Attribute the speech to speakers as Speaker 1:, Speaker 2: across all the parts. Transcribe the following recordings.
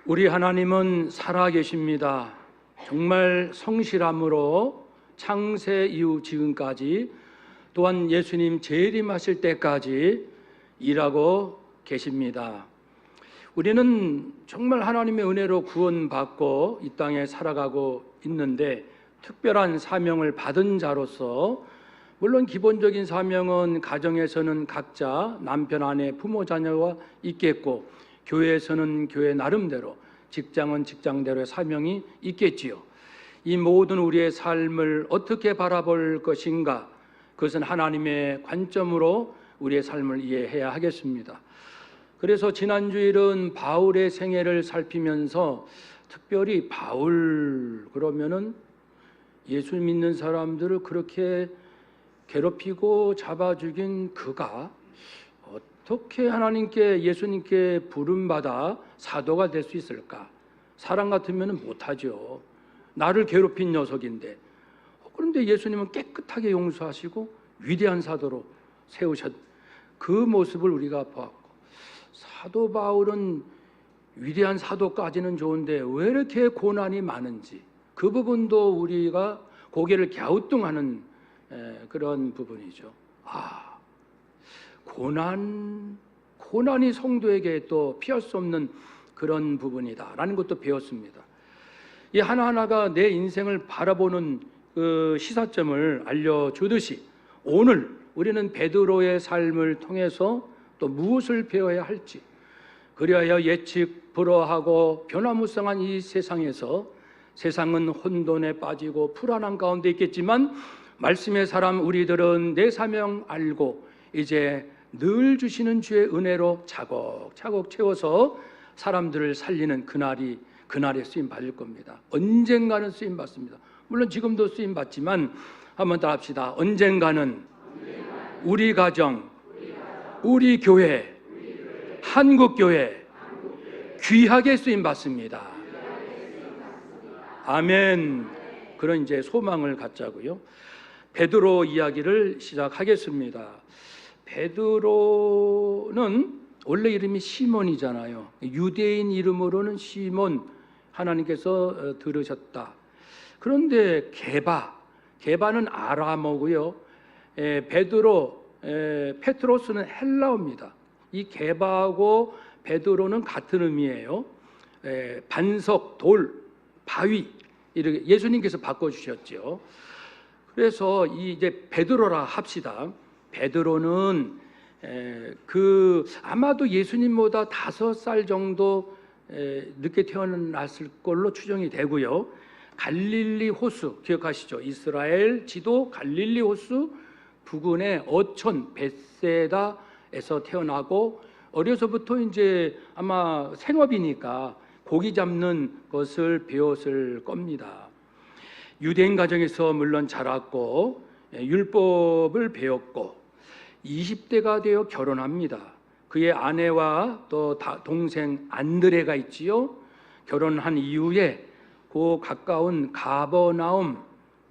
Speaker 1: 우리 하나님은 살아계십니다. 정말 성실함으로 창세 이후 지금까지 또한 예수님 재림하실 때까지 일하고 계십니다. 우리는 정말 하나님의 은혜로 구원받고 이 땅에 살아가고 있는데 특별한 사명을 받은 자로서 물론 기본적인 사명은 가정에서는 각자 남편, 아내, 부모, 자녀가 있겠고 교회에서는 교회 나름대로, 직장은 직장대로의 사명이 있겠지요. 이 모든 우리의 삶을 어떻게 바라볼 것인가, 그것은 하나님의 관점으로 우리의 삶을 이해해야 하겠습니다. 그래서 지난주일은 바울의 생애를 살피면서 특별히 바울 그러면은 예수 믿는 사람들을 그렇게 괴롭히고 잡아 죽인 그가 어떻게 하나님께, 예수님께 부름받아 사도가 될 수 있을까? 사람 같으면 못하죠. 나를 괴롭힌 녀석인데. 그런데 예수님은 깨끗하게 용서하시고 위대한 사도로 세우셨. 그 모습을 우리가 보았고, 사도 바울은 위대한 사도까지는 좋은데 왜 이렇게 고난이 많은지, 그 부분도 우리가 고개를 갸우뚱하는 그런 부분이죠. 고난이 성도에게 또 피할 수 없는 그런 부분이다라는 것도 배웠습니다. 이 하나하나가 내 인생을 바라보는 그 시사점을 알려주듯이 오늘 우리는 베드로의 삶을 통해서 또 무엇을 배워야 할지, 그리하여 예측 불허하고 변화무쌍한 이 세상에서, 세상은 혼돈에 빠지고 불안한 가운데 있겠지만 말씀의 사람 우리들은 내 사명 알고 이제 늘 주시는 주의 은혜로 차곡차곡 채워서 사람들을 살리는 그날에 쓰임 받을 겁니다. 언젠가는 쓰임 받습니다. 물론 지금도 쓰임 받지만 한번 더 합시다. 언젠가는 우리 가정, 우리 교회, 한국교회 귀하게 쓰임 받습니다. 아멘. 그런 이제 소망을 갖자고요. 베드로 이야기를 시작하겠습니다. 베드로는 원래 이름이 시몬이잖아요. 유대인 이름으로는 시몬, 하나님께서 들으셨다. 그런데 게바는 아람어고요. 베드로, 페트로스는 헬라어입니다. 이 게바하고 베드로는 같은 의미예요. 반석, 돌, 바위, 이렇게 예수님께서 바꿔주셨죠. 그래서 이제 베드로라 합시다. 베드로는 아마도 예수님보다 5살 정도 늦게 태어났을 걸로 추정이 되고요. 갈릴리 호수 기억하시죠? 이스라엘 지도 갈릴리 호수 부근의 어촌 벳세다에서 태어나고 어려서부터 이제 아마 생업이니까 고기 잡는 것을 배웠을 겁니다. 유대인 가정에서 물론 자랐고 율법을 배웠고 20대가 되어 결혼합니다. 그의 아내와 또 동생 안드레가 있지요. 결혼한 이후에 그 가까운 가버나움,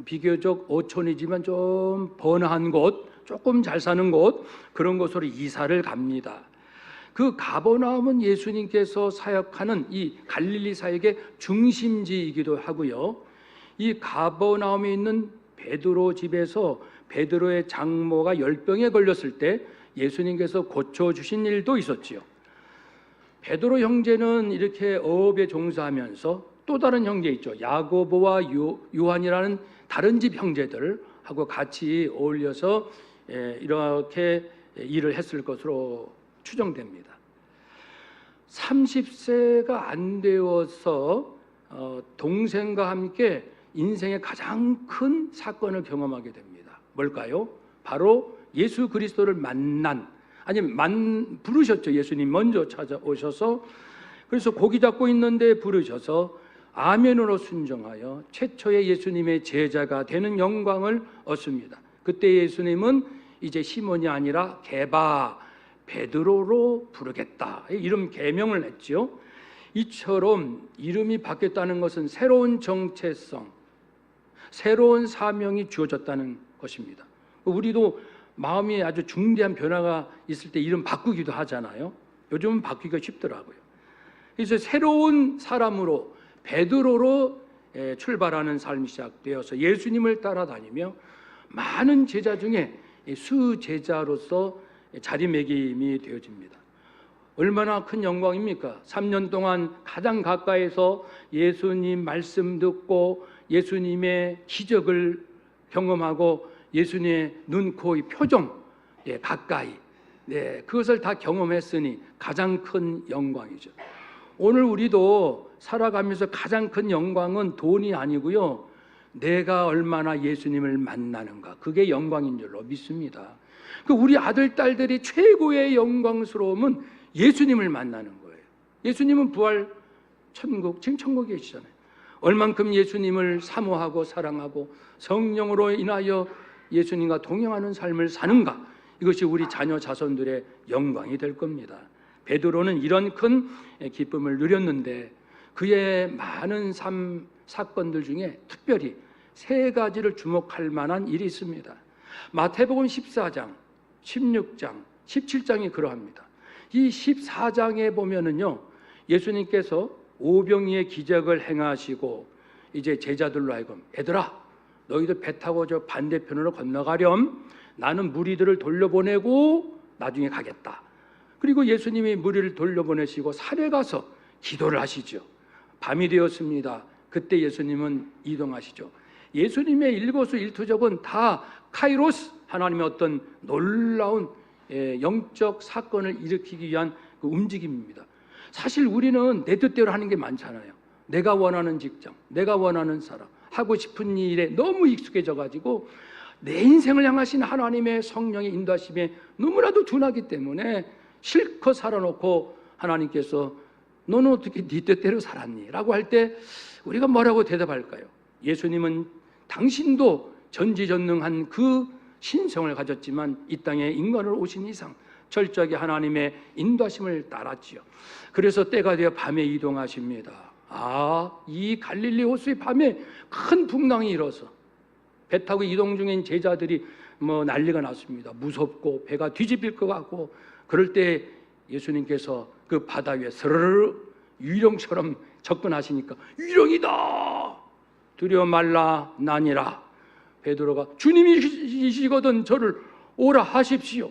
Speaker 1: 비교적 어촌이지만 좀 번화한 곳, 조금 잘 사는 곳, 그런 곳으로 이사를 갑니다. 그 가버나움은 예수님께서 사역하는 이 갈릴리 사역의 중심지이기도 하고요. 이 가버나움에 있는 베드로 집에서 베드로의 장모가 열병에 걸렸을 때 예수님께서 고쳐주신 일도 있었지요. 베드로 형제는 이렇게 어업에 종사하면서 또 다른 형제 있죠. 야고보와 요한이라는 다른 집 형제들하고 같이 어울려서 이렇게 일을 했을 것으로 추정됩니다. 30세가 안 되어서 동생과 함께 인생의 가장 큰 사건을 경험하게 됩니다. 뭘까요? 바로 예수 그리스도를 부르셨죠. 예수님 먼저 찾아오셔서, 그래서 고기 잡고 있는데 부르셔서 아멘으로 순종하여 최초의 예수님의 제자가 되는 영광을 얻습니다. 그때 예수님은 이제 시몬이 아니라 게바, 베드로로 부르겠다, 이름 계명을 했죠. 이처럼 이름이 바뀌었다는 것은 새로운 정체성, 새로운 사명이 주어졌다는 것입니다. 우리도 마음이 아주 중대한 변화가 있을 때 이름 바꾸기도 하잖아요. 요즘은 바꾸기가 쉽더라고요. 그래서 새로운 사람으로 베드로로 출발하는 삶이 시작되어서 예수님을 따라다니며 많은 제자 중에 수제자로서 자리매김이 되어집니다. 얼마나 큰 영광입니까? 3년 동안 가장 가까이서 예수님 말씀 듣고 예수님의 기적을 경험하고 예수님의 눈, 코, 표정 가까이 그것을 다 경험했으니 가장 큰 영광이죠. 오늘 우리도 살아가면서 가장 큰 영광은 돈이 아니고요, 내가 얼마나 예수님을 만나는가, 그게 영광인 줄로 믿습니다. 우리 아들, 딸들이 최고의 영광스러움은 예수님을 만나는 거예요. 예수님은 부활 천국, 지금 천국에 계시잖아요. 얼만큼 예수님을 사모하고 사랑하고 성령으로 인하여 예수님과 동행하는 삶을 사는가, 이것이 우리 자녀 자손들의 영광이 될 겁니다. 베드로는 이런 큰 기쁨을 누렸는데 그의 많은 사건들 중에 특별히 세 가지를 주목할 만한 일이 있습니다. 마태복음 14장, 16장, 17장이 그러합니다. 이 14장에 보면은요, 예수님께서 오병이의 기적을 행하시고 이제 제자들로 하여금, 얘들아 너희들 배 타고 저 반대편으로 건너가렴, 나는 무리들을 돌려보내고 나중에 가겠다. 그리고 예수님이 무리를 돌려보내시고 산에 가서 기도를 하시죠. 밤이 되었습니다. 그때 예수님은 이동하시죠. 예수님의 일거수일투족은 다 카이로스, 하나님의 어떤 놀라운 영적 사건을 일으키기 위한 그 움직임입니다. 사실 우리는 내 뜻대로 하는 게 많잖아요. 내가 원하는 직장, 내가 원하는 사람, 하고 싶은 일에 너무 익숙해져 가지고 내 인생을 향하신 하나님의 성령의 인도하심에 너무나도 둔하기 때문에 실컷 살아놓고 하나님께서 너는 어떻게 네 뜻대로 살았니? 라고 할 때 우리가 뭐라고 대답할까요? 예수님은 당신도 전지전능한 그 신성을 가졌지만 이 땅에 인간으로 오신 이상 철저하게 하나님의 인도하심을 따랐지요. 그래서 때가 되어 밤에 이동하십니다. 이 갈릴리 호수의 밤에 큰 풍랑이 일어서 배 타고 이동 중인 제자들이 난리가 났습니다. 무섭고 배가 뒤집힐 것 같고, 그럴 때 예수님께서 그 바다 위에 스르르 유령처럼 접근하시니까 유령이다, 두려워 말라 나니라. 베드로가 주님이시거든 저를 오라 하십시오,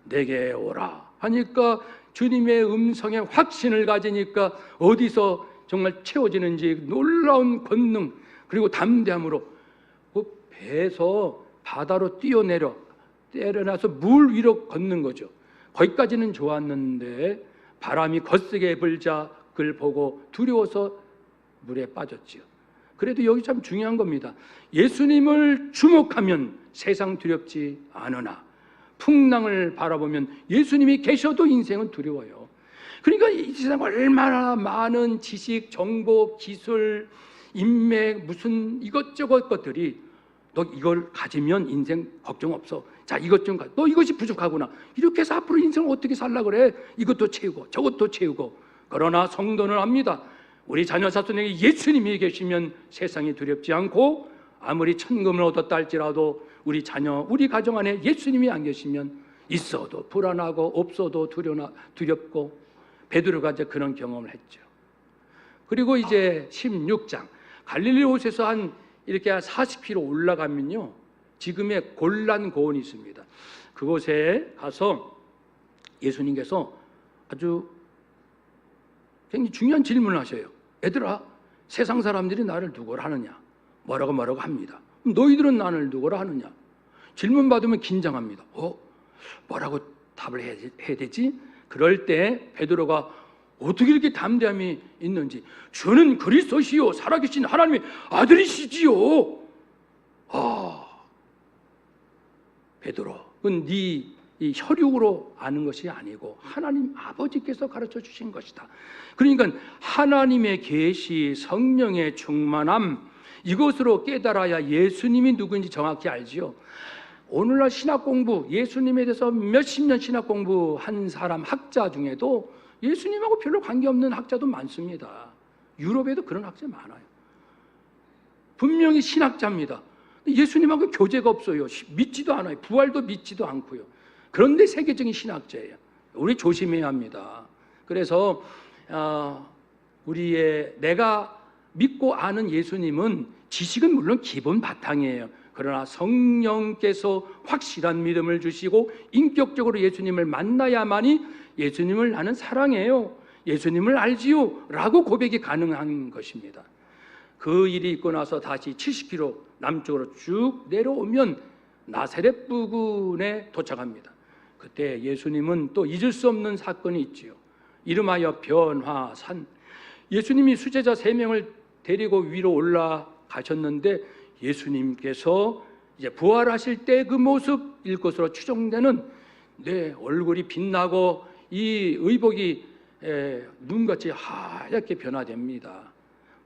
Speaker 1: 내게 오라 하니까 주님의 음성에 확신을 가지니까 어디서 정말 채워지는지 놀라운 권능 그리고 담대함으로 그 배에서 바다로 때려나서 물 위로 걷는 거죠. 거기까지는 좋았는데 바람이 거세게 불자 그걸 보고 두려워서 물에 빠졌지요. 그래도 여기 참 중요한 겁니다. 예수님을 주목하면 세상 두렵지 않으나 풍랑을 바라보면 예수님이 계셔도 인생은 두려워요. 그러니까 이 세상 얼마나 많은 지식, 정보, 기술, 인맥, 무슨 이것저것 것들이 너 이걸 가지면 인생 걱정 없어. 자, 이것 좀 너 이것이 부족하구나. 이렇게 해서 앞으로 인생을 어떻게 살라 그래? 이것도 채우고 저것도 채우고. 그러나 성도는 압니다. 우리 자녀 자손에게 예수님이 계시면 세상이 두렵지 않고 아무리 천금을 얻었다 할지라도 우리 자녀, 우리 가정 안에 예수님이 안 계시면 있어도 불안하고 없어도 두렵고 베드로가 이제 그런 경험을 했죠. 그리고 이제 16장 갈릴리 호수에서 한 40km 올라가면요, 지금의 골란 고원이 있습니다. 그곳에 가서 예수님께서 아주 굉장히 중요한 질문을 하셔요. 얘들아, 세상 사람들이 나를 누구라 하느냐? 뭐라고 합니다. 너희들은 나를 누구라 하느냐? 질문 받으면 긴장합니다. 뭐라고 답을 해야 되지? 그럴 때 베드로가 어떻게 이렇게 담대함이 있는지, 주는 그리스도시요 살아계신 하나님의 아들이시지요. 베드로, 그건 네 이 혈육으로 아는 것이 아니고 하나님 아버지께서 가르쳐 주신 것이다. 그러니까 하나님의 계시, 성령의 충만함, 이것으로 깨달아야 예수님이 누구인지 정확히 알지요. 오늘날 신학 공부, 예수님에 대해서 몇십 년 신학 공부한 사람, 학자 중에도 예수님하고 별로 관계없는 학자도 많습니다. 유럽에도 그런 학자 많아요. 분명히 신학자입니다. 예수님하고 교제가 없어요. 믿지도 않아요. 부활도 믿지도 않고요. 그런데 세계적인 신학자예요. 우리 조심해야 합니다. 그래서 내가 믿고 아는 예수님은 지식은 물론 기본 바탕이에요. 그러나 성령께서 확실한 믿음을 주시고 인격적으로 예수님을 만나야만이 예수님을 나는 사랑해요, 예수님을 알지요 라고 고백이 가능한 것입니다. 그 일이 있고 나서 다시 70km 남쪽으로 쭉 내려오면 나사렛 부근에 도착합니다. 그때 예수님은 또 잊을 수 없는 사건이 있지요. 이름하여 변화산. 예수님이 수제자 3명을 데리고 위로 올라가셨는데 예수님께서 이제 부활하실 때 그 모습일 것으로 추정되는 얼굴이 빛나고 이 의복이 눈같이 하얗게 변화됩니다.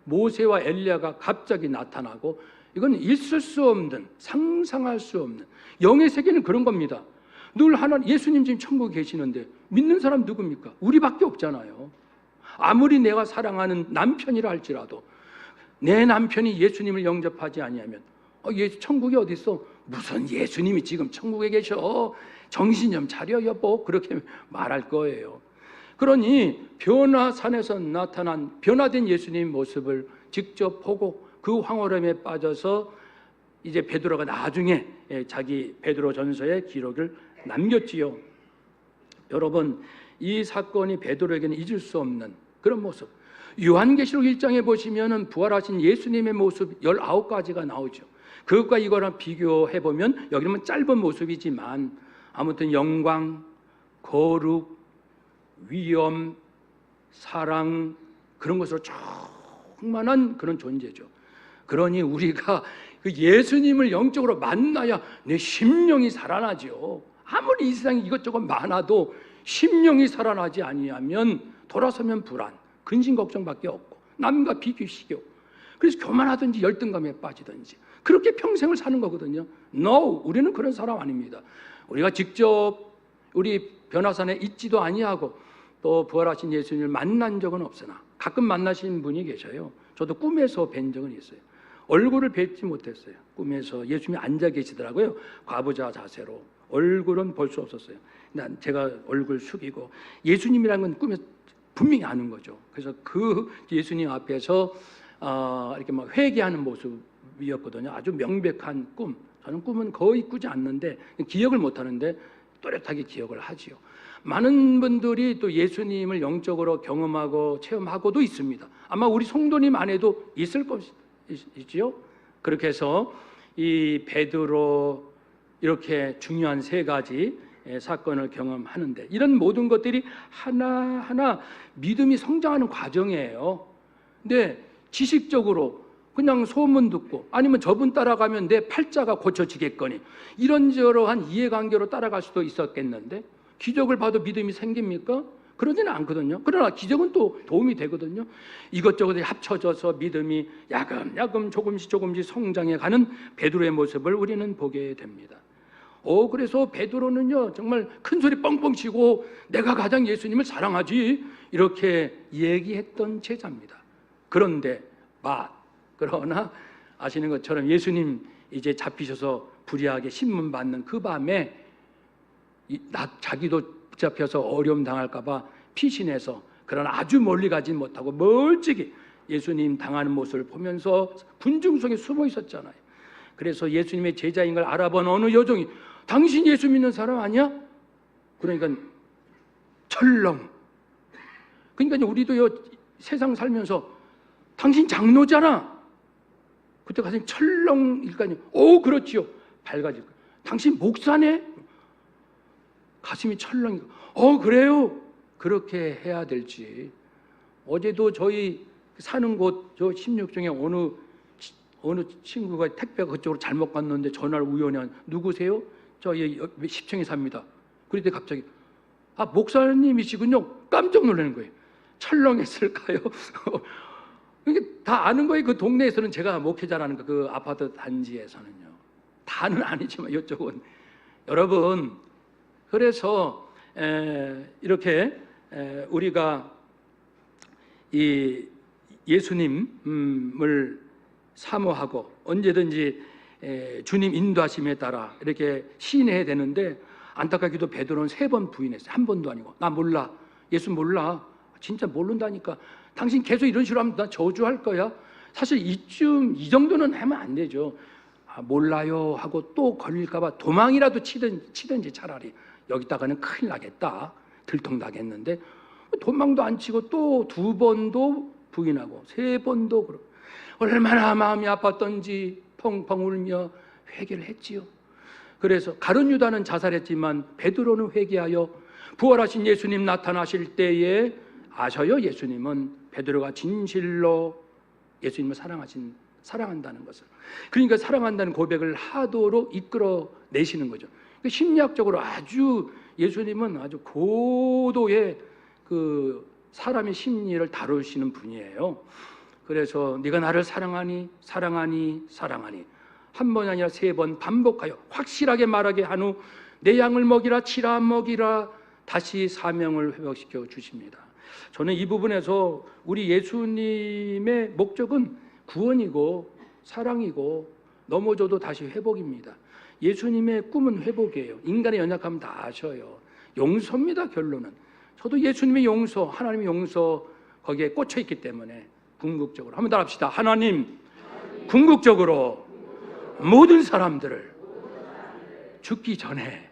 Speaker 1: 모세와 엘리야가 갑자기 나타나고, 이건 있을 수 없는, 상상할 수 없는, 영의 세계는 그런 겁니다. 늘 예수님 지금 천국에 계시는데 믿는 사람 누굽니까? 우리밖에 없잖아요. 아무리 내가 사랑하는 남편이라 할지라도 내 남편이 예수님을 영접하지 아니하면 천국이 어디 있어? 무슨 예수님이 지금 천국에 계셔? 정신 좀 차려 여보, 그렇게 말할 거예요. 그러니 변화산에서 나타난 변화된 예수님 모습을 직접 보고 그 황홀함에 빠져서 이제 베드로가 나중에 자기 베드로전서에 기록을 남겼지요. 여러분, 이 사건이 베드로에게는 잊을 수 없는 그런 모습. 요한계시록 1장에 보시면은 부활하신 예수님의 모습 19가지가 나오죠. 그것과 이거랑 비교해 보면 여기는 짧은 모습이지만 아무튼 영광, 거룩, 위엄, 사랑, 그런 것으로 충만한 그런 존재죠. 그러니 우리가 그 예수님을 영적으로 만나야 내 심령이 살아나죠. 아무리 이 세상에 이것저것 많아도 심령이 살아나지 아니하면 돌아서면 불안, 근심 걱정밖에 없고 남과 비교시켜, 그래서 교만하든지 열등감에 빠지든지 그렇게 평생을 사는 거거든요. No, 우리는 그런 사람 아닙니다. 우리가 직접 우리 변화산에 있지도 아니하고 또 부활하신 예수님을 만난 적은 없으나 가끔 만나신 분이 계셔요. 저도 꿈에서 뵌 적은 있어요. 얼굴을 뵙지 못했어요. 꿈에서 예수님이 앉아 계시더라고요. 과부자 자세로. 얼굴은 볼 수 없었어요. 난 제가 얼굴 숙이고, 예수님이라는 건 꿈에 분명히 아는 거죠. 그래서 그 예수님 앞에서 이렇게 막 회개하는 모습이었거든요. 아주 명백한 꿈. 저는 꿈은 거의 꾸지 않는데, 기억을 못 하는데 또렷하게 기억을 하지요. 많은 분들이 또 예수님을 영적으로 경험하고 체험하고도 있습니다. 아마 우리 성도님 안에도 있을 것이지요. 그렇게 해서 이 베드로 이렇게 중요한 3가지 사건을 경험하는데, 이런 모든 것들이 하나하나 믿음이 성장하는 과정이에요. 근데 지식적으로 그냥 소문 듣고 아니면 저분 따라가면 내 팔자가 고쳐지겠거니 이런저러한 이해관계로 따라갈 수도 있었겠는데, 기적을 봐도 믿음이 생깁니까? 그러지는 않거든요. 그러나 기적은 또 도움이 되거든요. 이것저것 합쳐져서 믿음이 야금야금 조금씩 성장해가는 베드로의 모습을 우리는 보게 됩니다. 그래서 베드로는요 정말 큰 소리 뻥뻥 치고 내가 가장 예수님을 사랑하지 이렇게 얘기했던 제자입니다. 그런데 그러나 아시는 것처럼 예수님 이제 잡히셔서 불의하게 신문 받는 그 밤에 자기도 붙잡혀서 어려움 당할까 봐 피신해서, 그러나 아주 멀리 가지 못하고 멀찍이 예수님 당하는 모습을 보면서 군중 속에 숨어 있었잖아요. 그래서 예수님의 제자인 걸 알아본 어느 여종이 당신 예수 믿는 사람 아니야? 그러니까 철렁. 그러니까 우리도요 세상 살면서 당신 장로잖아. 그때 가슴이 철렁일까요? 그렇지요. 밝아질 거예요. 당신 목사네? 가슴이 철렁이고 그래요. 그렇게 해야 될지. 어제도 저희 사는 곳 저 16중에 어느 친구가 택배가 그쪽으로 잘못 갔는데 전화를 우연히 누구세요? 저희 10층에 삽니다. 그런데 갑자기 목사님이시군요. 깜짝 놀라는 거예요. 철렁했을까요? 이게 다 아는 거예요. 그 동네에서는 제가 목회자라는 그 아파트 단지에서는요. 다는 아니지만 이쪽은. 여러분, 그래서 이렇게 우리가 이 예수님을 사모하고 언제든지 주님 인도하심에 따라 이렇게 시인해야 되는데, 안타깝게도 베드로는 3번 부인했어요. 한 번도 아니고. 나 몰라. 예수 몰라. 진짜 모른다니까. 당신 계속 이런 식으로 하면 나 저주할 거야. 사실 이 정도는 하면 안 되죠. 몰라요 하고 또 걸릴까봐 도망이라도 치든지 차라리 여기다가는 큰일 나겠다. 들통나겠는데 도망도 안 치고 또 2번도 부인하고 3번도 그러고 얼마나 마음이 아팠던지 펑펑 울며 회개를 했지요. 그래서 가룟 유다는 자살했지만 베드로는 회개하여 부활하신 예수님 나타나실 때에 아셔요. 예수님은 베드로가 진실로 예수님을 사랑한다는 것을. 그러니까 사랑한다는 고백을 하도록 이끌어 내시는 거죠. 그러니까 심리학적으로 아주 예수님은 아주 고도의 그 사람의 심리를 다루시는 분이에요. 그래서 네가 나를 사랑하니 한 번이 아니라 3번 반복하여 확실하게 말하게 한 후 내 양을 먹이라 치라 먹이라 다시 사명을 회복시켜 주십니다. 저는 이 부분에서 우리 예수님의 목적은 구원이고 사랑이고 넘어져도 다시 회복입니다. 예수님의 꿈은 회복이에요. 인간의 연약함은 다 아셔요. 용서입니다. 결론은. 저도 예수님의 용서, 하나님의 용서 거기에 꽂혀 있기 때문에 궁극적으로 한번 따라합시다. 하나님 궁극적으로 모든 사람들을 죽기 전에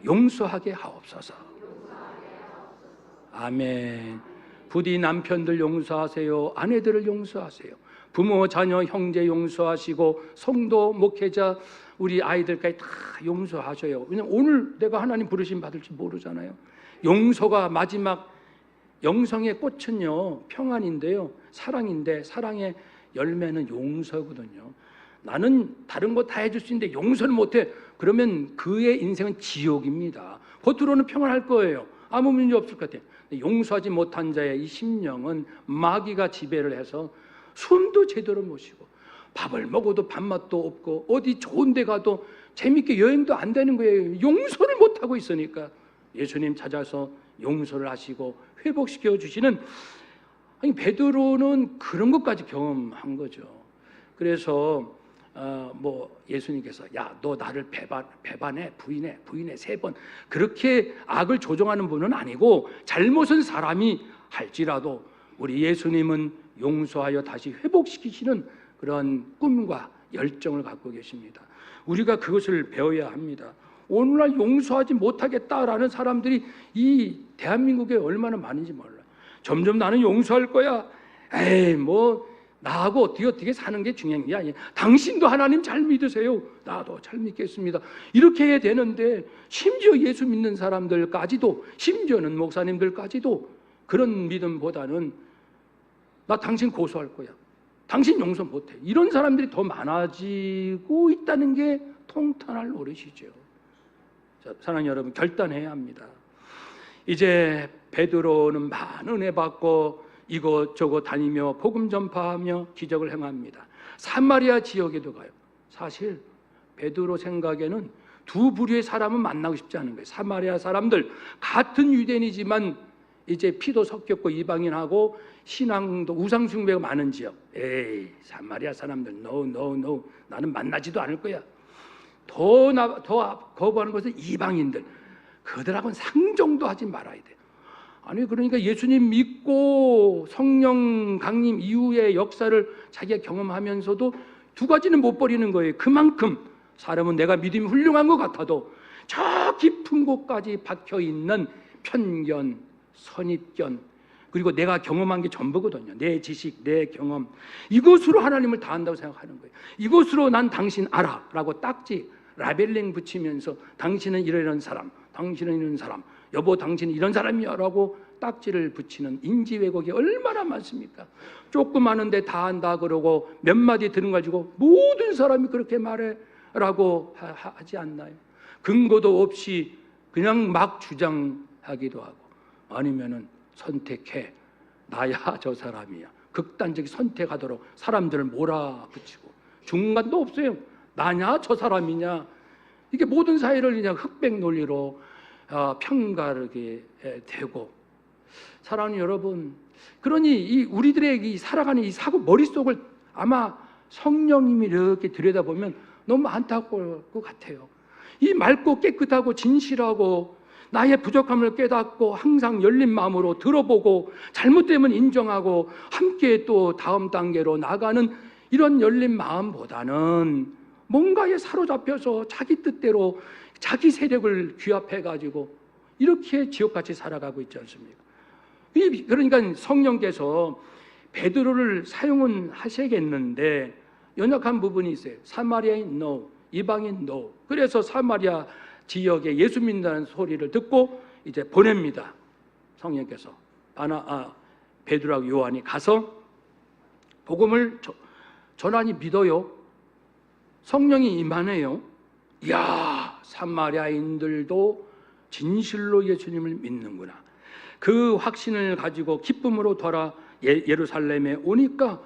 Speaker 1: 용서하게 하옵소서. 아멘. 부디 남편들 용서하세요. 아내들을 용서하세요. 부모, 자녀, 형제 용서하시고 성도, 목회자, 우리 아이들까지 다 용서하셔요. 왜냐하면 오늘 내가 하나님 부르심 받을지 모르잖아요. 용서가 마지막 영성의 꽃은요 평안인데요 사랑인데 사랑의 열매는 용서거든요. 나는 다른 거 다 해줄 수 있는데 용서를 못해. 그러면 그의 인생은 지옥입니다. 겉으로는 평안할 거예요. 아무 문제 없을 것 같아요. 용서하지 못한 자의 이 심령은 마귀가 지배를 해서 숨도 제대로 못 쉬고 밥을 먹어도 밥맛도 없고 어디 좋은 데 가도 재밌게 여행도 안 되는 거예요. 용서를 못하고 있으니까 예수님 찾아서 용서를 하시고 회복시켜 주시는, 아니 베드로는 그런 것까지 경험한 거죠. 그래서 예수님께서 야 너 나를 배반해 부인해 3번 그렇게 악을 조종하는 분은 아니고 잘못은 사람이 할지라도 우리 예수님은 용서하여 다시 회복시키시는 그런 꿈과 열정을 갖고 계십니다. 우리가 그것을 배워야 합니다. 오늘날 용서하지 못하겠다라는 사람들이 이 대한민국에 얼마나 많은지 몰라요. 점점 나는 용서할 거야. 에이 나하고 어떻게 사는 게 중요한 게 아니에요. 당신도 하나님 잘 믿으세요. 나도 잘 믿겠습니다. 이렇게 해야 되는데 심지어 예수 믿는 사람들까지도 심지어는 목사님들까지도 그런 믿음보다는 나 당신 고소할 거야. 당신 용서 못해. 이런 사람들이 더 많아지고 있다는 게 통탄할 노릇이죠. 자, 사랑하는 여러분 결단해야 합니다. 이제 베드로는 많은 은혜 받고 이곳저곳 다니며 복음 전파하며 기적을 행합니다. 사마리아 지역에도 가요. 사실 베드로 생각에는 두 부류의 사람은 만나고 싶지 않은 거예요. 사마리아 사람들 같은 유대인이지만 이제 피도 섞였고 이방인하고 신앙도 우상 숭배가 많은 지역. 에이 사마리아 사람들 no 나는 만나지도 않을 거야. 더 거부하는 것은 이방인들. 그들하고는 상종도 하지 말아야 돼. 아니 그러니까 예수님 믿고 성령 강림 이후의 역사를 자기가 경험하면서도 두 가지는 못 버리는 거예요. 그만큼 사람은 내가 믿음이 훌륭한 것 같아도 저 깊은 곳까지 박혀있는 편견, 선입견, 그리고 내가 경험한 게 전부거든요. 내 지식, 내 경험, 이것으로 하나님을 다한다고 생각하는 거예요. 이것으로 난 당신 알아 라고 딱지 라벨링 붙이면서 당신은 이런 사람, 당신은 이런 사람, 여보 당신은 이런 사람이야 라고 딱지를 붙이는 인지 왜곡이 얼마나 많습니까? 조금 아는데 다 안다 그러고 몇 마디 들은 가지고 모든 사람이 그렇게 말해 라고 하지 않나요? 근거도 없이 그냥 막 주장하기도 하고 아니면은 선택해 나야 저 사람이야 극단적인 선택하도록 사람들을 몰아붙이고 중간도 없어요. 나냐 저 사람이냐 이게 모든 사회를 그냥 흑백 논리로 편가르게 되고. 사랑하는 여러분, 그러니 우리들의 이 살아가는 이 사고 머릿속을 아마 성령님이 이렇게 들여다보면 너무 안타까울 것 같아요. 이 맑고 깨끗하고 진실하고 나의 부족함을 깨닫고 항상 열린 마음으로 들어보고 잘못되면 인정하고 함께 또 다음 단계로 나가는 이런 열린 마음보다는 뭔가에 사로잡혀서 자기 뜻대로 자기 세력을 규합해가지고 이렇게 지옥같이 살아가고 있지 않습니까? 그러니까 성령께서 베드로를 사용은 하셔야겠는데 연약한 부분이 있어요. 사마리아인 no, 이방인 no. 그래서 사마리아 지역에 예수 믿는다는 소리를 듣고 이제 보냅니다. 성령께서 베드로하고 요한이 가서 복음을 전하니 믿어요. 성령이 임하네요. 이야, 사마리아인들도 진실로 예수님을 믿는구나. 그 확신을 가지고 기쁨으로 돌아 예루살렘에 오니까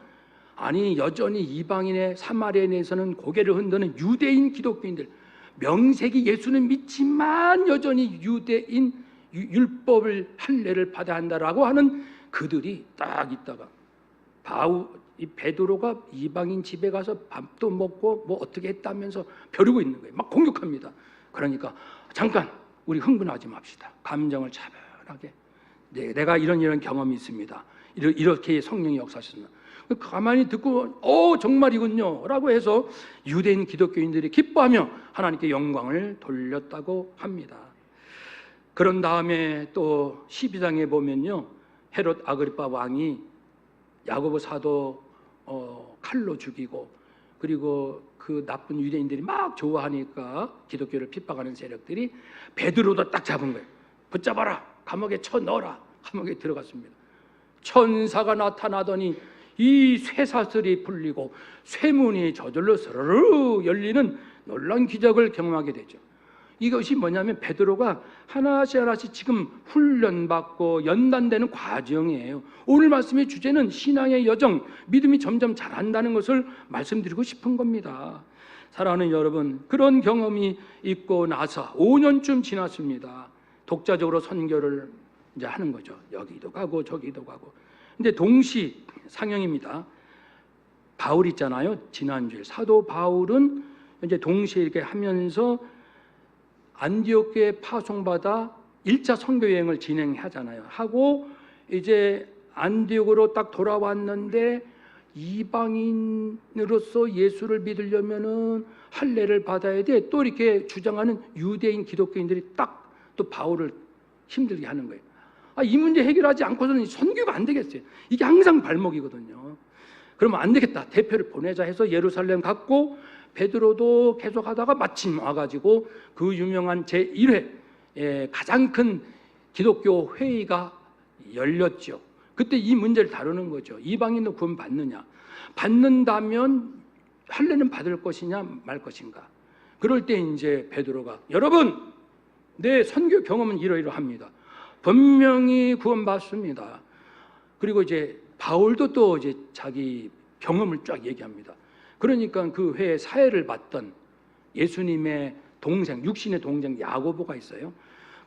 Speaker 1: 아니 여전히 이방인의 사마리아인에서는 고개를 흔드는 유대인 기독교인들, 명색이 예수는 믿지만 여전히 유대인 율법을 할례를 받아야 한다라고 하는 그들이 딱 있다가 이 베드로가 이방인 집에 가서 밥도 먹고 뭐 어떻게 했다면서 벼르고 있는 거예요. 막 공격합니다. 그러니까 잠깐 우리 흥분하지 맙시다. 감정을 차분하게. 내가 이런 경험이 있습니다. 이렇게 성령이 역사하셨습니다. 가만히 듣고 정말이군요 라고 해서 유대인 기독교인들이 기뻐하며 하나님께 영광을 돌렸다고 합니다. 그런 다음에 또 12장에 보면요, 헤롯 아그리파 왕이 야고보 사도 칼로 죽이고, 그리고 그 나쁜 유대인들이 막 좋아하니까 기독교를 핍박하는 세력들이 베드로도 딱 잡은 거예요. 붙잡아라, 감옥에 쳐넣어라. 감옥에 들어갔습니다. 천사가 나타나더니 이 쇠사슬이 풀리고 쇠문이 저절로 스르르 열리는 놀라운 기적을 경험하게 되죠. 이것이 뭐냐면 베드로가 하나씩 하나씩 지금 훈련받고 연단되는 과정이에요. 오늘 말씀의 주제는 신앙의 여정, 믿음이 점점 자란다는 것을 말씀드리고 싶은 겁니다. 사랑하는 여러분, 그런 경험이 있고 나서 5년쯤 지났습니다. 독자적으로 선교를 이제 하는 거죠. 여기도 가고 저기도 가고. 근데 동시 상영입니다. 바울 있잖아요. 지난주에 사도 바울은 이제 동시에 이렇게 하면서 안디옥교에 파송받아 1차 선교 여행을 진행하잖아요. 하고 이제 안디옥으로 딱 돌아왔는데 이방인으로서 예수를 믿으려면은 할례를 받아야 돼. 또 이렇게 주장하는 유대인 기독교인들이 딱 또 바울을 힘들게 하는 거예요. 이 문제 해결하지 않고서는 선교가 안 되겠어요. 이게 항상 발목이거든요. 그러면 안 되겠다. 대표를 보내자 해서 예루살렘 갔고, 베드로도 계속 하다가 마침 와가지고 그 유명한 제1회 가장 큰 기독교 회의가 열렸죠. 그때 이 문제를 다루는 거죠. 이방인도 구원 받느냐, 받는다면 할례는 받을 것이냐 말 것인가. 그럴 때 이제 베드로가 여러분, 내 선교 경험은 이러이러합니다. 분명히 구원받습니다. 그리고 이제 바울도 또 이제 자기 경험을 쫙 얘기합니다. 그러니까 그 회에 사회를 받던 예수님의 동생, 육신의 동생 야고보가 있어요.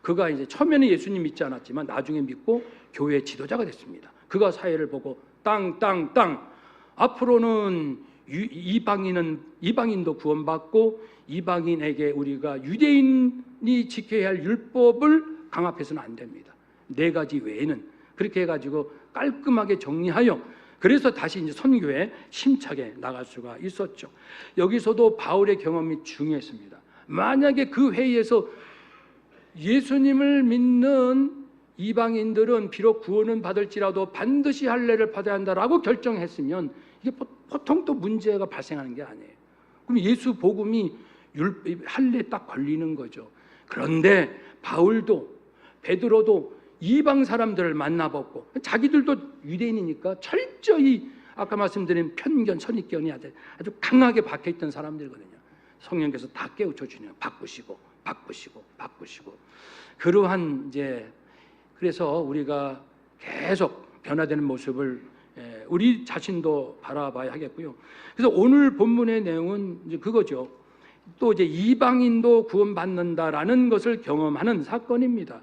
Speaker 1: 그가 이제 처음에는 예수님 믿지 않았지만 나중에 믿고 교회 지도자가 됐습니다. 그가 사회를 보고 땅 앞으로는 이방인도 구원받고 이방인에게 우리가 유대인이 지켜야 할 율법을 강압해서는 안 됩니다. 4가지 외에는. 그렇게 해가지고 깔끔하게 정리하여 그래서 다시 이제 선교에 심차게 나갈 수가 있었죠. 여기서도 바울의 경험이 중요했습니다. 만약에 그 회의에서 예수님을 믿는 이방인들은 비록 구원은 받을지라도 반드시 할례를 받아야 한다라고 결정했으면 이게 보통 또 문제가 발생하는 게 아니에요. 그럼 예수 복음이 할례에 딱 걸리는 거죠. 그런데 바울도 베드로도 이방 사람들을 만나봤고 자기들도 유대인이니까 철저히 아까 말씀드린 편견, 선입견이 아주 강하게 박혀있던 사람들이거든요. 성령께서 다 깨우쳐 주네요. 바꾸시고 그러한 이제 그래서 우리가 계속 변화되는 모습을 우리 자신도 바라봐야 하겠고요. 그래서 오늘 본문의 내용은 이제 그거죠. 또 이제 이방인도 구원받는다라는 것을 경험하는 사건입니다.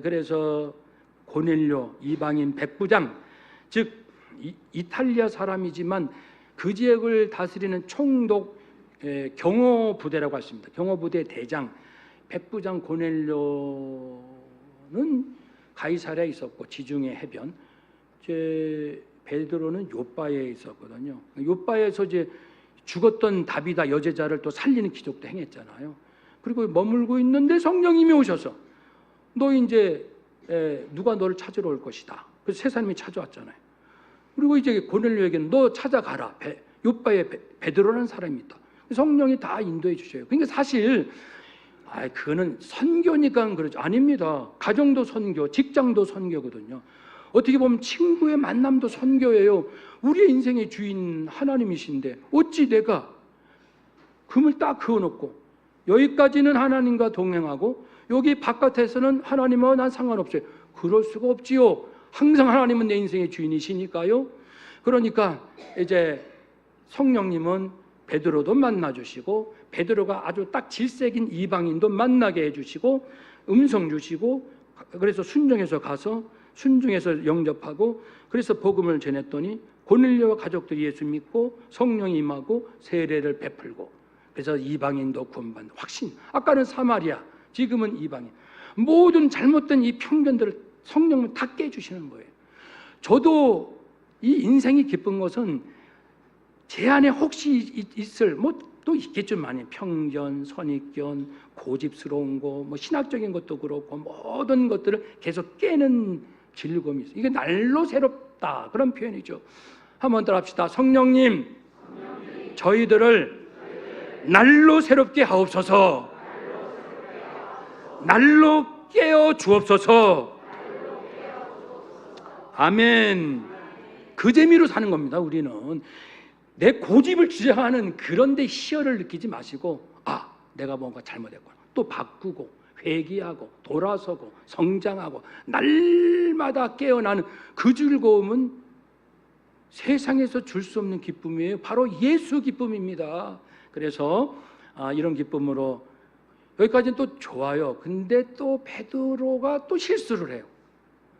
Speaker 1: 그래서 고넬료 이방인 백부장, 즉 이탈리아 사람이지만 그 지역을 다스리는 총독 경호부대라고 했습니다. 경호부대 대장 백부장 고넬료는 가이사랴에 있었고 지중해 해변, 이제 베드로는 요빠에 있었거든요. 요빠에서 이제 죽었던 다비다 여제자를 또 살리는 기적도 행했잖아요. 그리고 머물고 있는데 성령님이 오셔서 너 이제 누가 너를 찾으러 올 것이다. 그래서 세 사람이 찾아왔잖아요. 그리고 이제 고넬료에게는 너 찾아가라. 요빠에 베드로라는 사람이 있다. 성령이 다 인도해 주셔요. 그러니까 사실 그거는 선교니까 그러죠. 아닙니다. 가정도 선교, 직장도 선교거든요. 어떻게 보면 친구의 만남도 선교예요. 우리의 인생의 주인 하나님이신데 어찌 내가 금을 딱 그어놓고 여기까지는 하나님과 동행하고 여기 바깥에서는 하나님과 난 상관없어요. 그럴 수가 없지요. 항상 하나님은 내 인생의 주인이시니까요. 그러니까 이제 성령님은 베드로도 만나주시고 베드로가 아주 딱 질색인 이방인도 만나게 해주시고 음성 주시고 그래서 순종해서 가서 순종해서 영접하고 그래서 복음을 전했더니 고넬료와 가족들이 예수 믿고 성령이 임하고 세례를 베풀고 그래서 이방인도 구원받는 확신. 아까는 사마리아, 지금은 이방인. 모든 잘못된 이 편견들을 성령은 다 깨주시는 거예요. 저도 이 인생이 기쁜 것은 제 안에 혹시 있을 또 있겠죠. 많이 편견, 선입견, 고집스러운 거, 신학적인 것도 그렇고 모든 것들을 계속 깨는 즐거움이 있어요. 이게 날로 새롭다 그런 표현이죠. 한번 더 합시다. 성령님, 저희들을 날로 새롭게 하옵소서. 날로 깨어 주옵소서. 아멘. 그 재미로 사는 겁니다. 우리는 내 고집을 주장하는 그런 데 희열을 느끼지 마시고 내가 뭔가 잘못했구나. 또 바꾸고 회개하고 돌아서고 성장하고 날마다 깨어나는 그 즐거움은 세상에서 줄 수 없는 기쁨이에요. 바로 예수 기쁨입니다. 그래서 이런 기쁨으로 여기까지는 또 좋아요. 근데 또 베드로가 또 실수를 해요.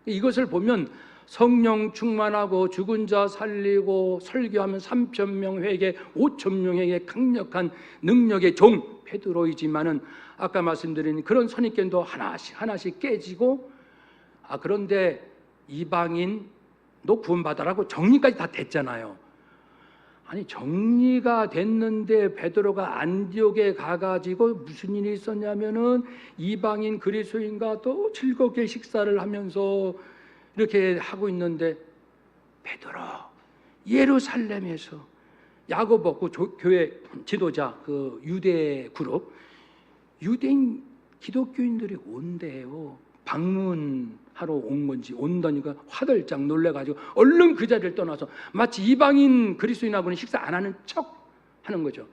Speaker 1: 이것을 보면 성령 충만하고 죽은 자 살리고 설교하면 3,000명 회개 5,000명에게 강력한 능력의 종 베드로이지만은 아까 말씀드린 그런 선입견도 하나씩 깨지고 그런데 이방인 너 구원받아라고 정리까지 다 됐잖아요. 아니 정리가 됐는데 베드로가 안디옥에 가가지고 무슨 일이 있었냐면은 이방인 그리스도인과 또 즐겁게 식사를 하면서 이렇게 하고 있는데 베드로 예루살렘에서 야고보 그 교회 지도자 그 유대 그룹 유대인 기독교인들이 온대요. 방문하러 온 건지 온다니까 화들짝 놀래가지고 얼른 그 자리를 떠나서 마치 이방인 그리스도인하고는 식사 안 하는 척 하는 거죠.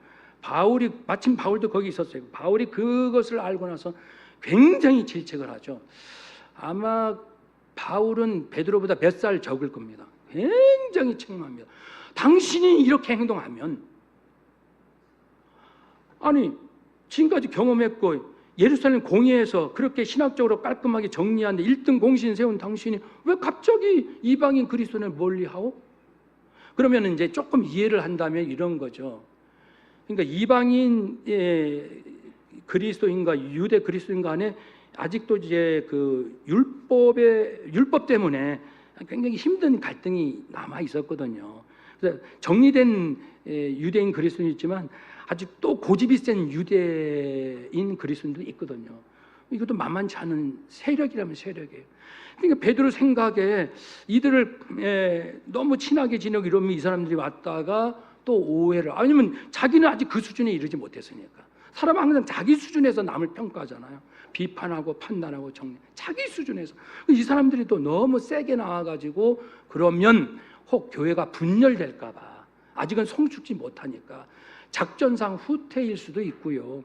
Speaker 1: 마침 바울도 거기 있었어요. 바울이 그것을 알고 나서 굉장히 질책을 하죠. 아마 바울은 베드로보다 몇 살 적을 겁니다. 굉장히 책망합니다. 당신이 이렇게 행동하면 지금까지 경험했고 예루살렘 공회에서 그렇게 신학적으로 깔끔하게 정리하는데 1등 공신 세운 당신이 왜 갑자기 이방인 그리스도인을 멀리하오? 그러면 이제 조금 이해를 한다면 이런 거죠. 그러니까 이방인 그리스도인과 유대 그리스도인 간에 아직도 이제 그 율법 때문에 굉장히 힘든 갈등이 남아 있었거든요. 그래서 정리된 유대인 그리스도인이 있지만 아직 또 고집이 센 유대인 그리스도인들이 있거든요. 이것도 만만치 않은 세력이라면 세력이에요. 그러니까 베드로 생각에 이들을 너무 친하게 지내고 이러면 이 사람들이 왔다가 또 오해를 아니면 자기는 아직 그 수준에 이르지 못했으니까. 사람은 항상 자기 수준에서 남을 평가하잖아요. 비판하고 판단하고 정리. 자기 수준에서. 이 사람들이 또 너무 세게 나와가지고 그러면 혹 교회가 분열될까 봐. 아직은 성숙지 못하니까. 작전상 후퇴일 수도 있고요.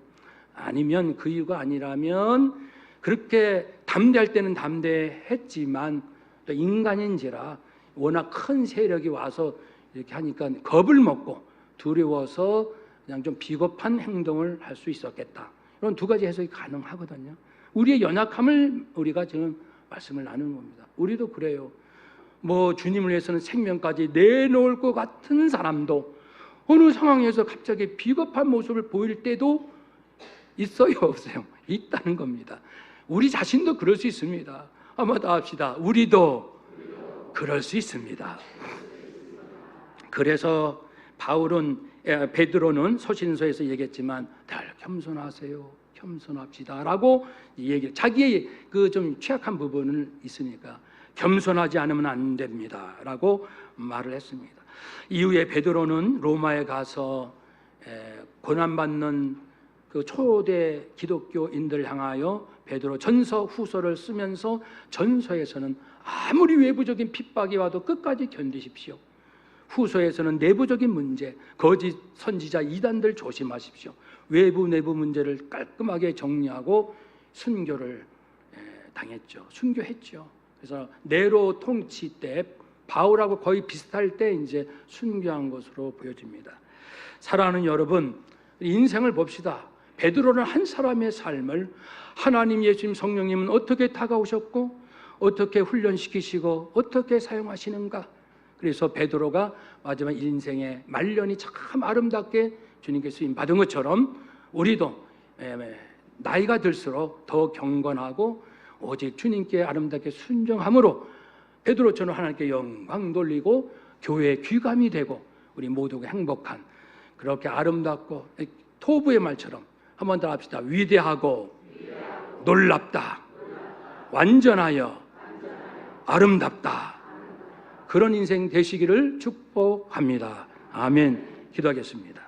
Speaker 1: 아니면 그 이유가 아니라면 그렇게 담대할 때는 담대했지만 또 인간인지라 워낙 큰 세력이 와서 이렇게 하니까 겁을 먹고 두려워서 그냥 좀 비겁한 행동을 할 수 있었겠다. 이런 두 가지 해석이 가능하거든요. 우리의 연약함을 우리가 지금 말씀을 나누는 겁니다. 우리도 그래요. 주님을 위해서는 생명까지 내놓을 것 같은 사람도 어느 상황에서 갑자기 비겁한 모습을 보일 때도 있어요, 없어요? 있다는 겁니다. 우리 자신도 그럴 수 있습니다. 한번 더 합시다. 우리도 그럴 수 있습니다. 그래서 베드로는 서신서에서 얘기했지만 늘 겸손하세요, 겸손합시다라고 얘기. 자기의 그 좀 취약한 부분을 있으니까 겸손하지 않으면 안 됩니다라고 말을 했습니다. 이후에 베드로는 로마에 가서 고난받는 그 초대 기독교인들 향하여 베드로 전서 후서를 쓰면서 전서에서는 아무리 외부적인 핍박이 와도 끝까지 견디십시오. 후서에서는 내부적인 문제, 거짓 선지자 이단들 조심하십시오. 외부 내부 문제를 깔끔하게 정리하고 순교를 당했죠. 순교했죠. 그래서 네로 통치 때 바울하고 거의 비슷할 때 이제 순교한 것으로 보여집니다. 사랑하는 여러분, 인생을 봅시다. 베드로는 한 사람의 삶을 하나님, 예수님, 성령님은 어떻게 다가오셨고 어떻게 훈련시키시고 어떻게 사용하시는가. 그래서 베드로가 마지막 인생의 말년이 참 아름답게 주님께 쓰임 받은 것처럼 우리도 나이가 들수록 더 경건하고 오직 주님께 아름답게 순종함으로 베드로처럼 하나님께 영광 돌리고 교회의 귀감이 되고 우리 모두가 행복한 그렇게 아름답고 토부의 말처럼 한 번 더 합시다. 위대하고 놀랍다, 완전하여 아름답다. 그런 인생 되시기를 축복합니다. 아멘. 기도하겠습니다.